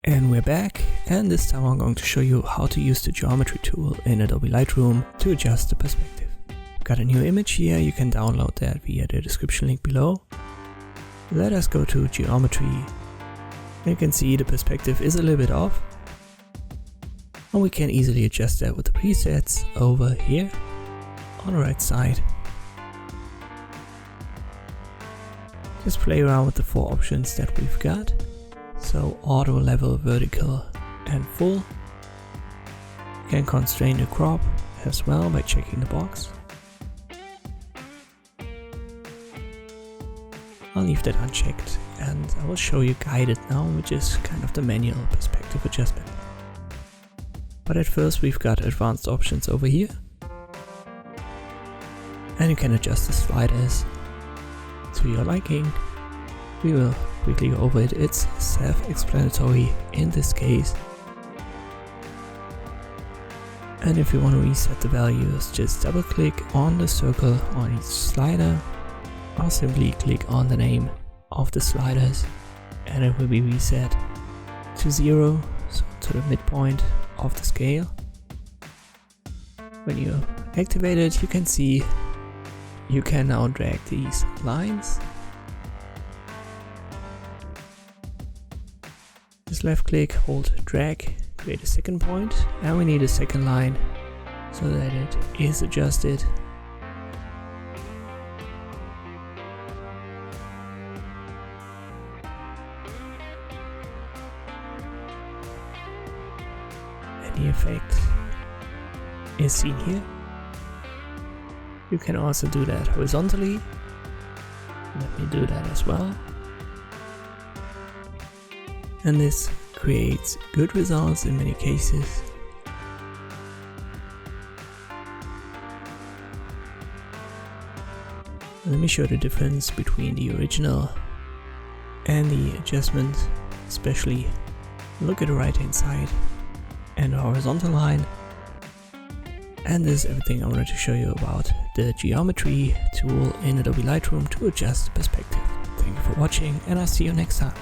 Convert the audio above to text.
And we're back, and this time I'm going to show you how to use the geometry tool in Adobe Lightroom to adjust the perspective. Got a new image here, you can download that via the description link below. Let us go to geometry. You can see the perspective is a little bit off, and we can easily adjust that with the presets over here on the right side. Just play around with the 4 options that we've got. So auto, level, vertical and full. You can constrain the crop as well by checking the box. I'll leave that unchecked and I will show you guided now, which is kind of the manual perspective adjustment. But at first we've got advanced options over here. And you can adjust the sliders to your liking. We will quickly go over it. It's self-explanatory in this case. And if you want to reset the values, just double click on the circle on each slider, or simply click on the name of the sliders and it will be reset to 0, so to the midpoint of the scale. When you activate it, you can see you can now drag these lines. Just left click, hold drag, create a second point, and we need a second line so that it is adjusted. And the effect is seen here. You can also do that horizontally. Let me do that as well. And this creates good results in many cases. Let me show the difference between the original and the adjustment, especially look at the right hand side and the horizontal line. And this is everything I wanted to show you about the geometry tool in Adobe Lightroom to adjust the perspective. Thank you for watching and I'll see you next time.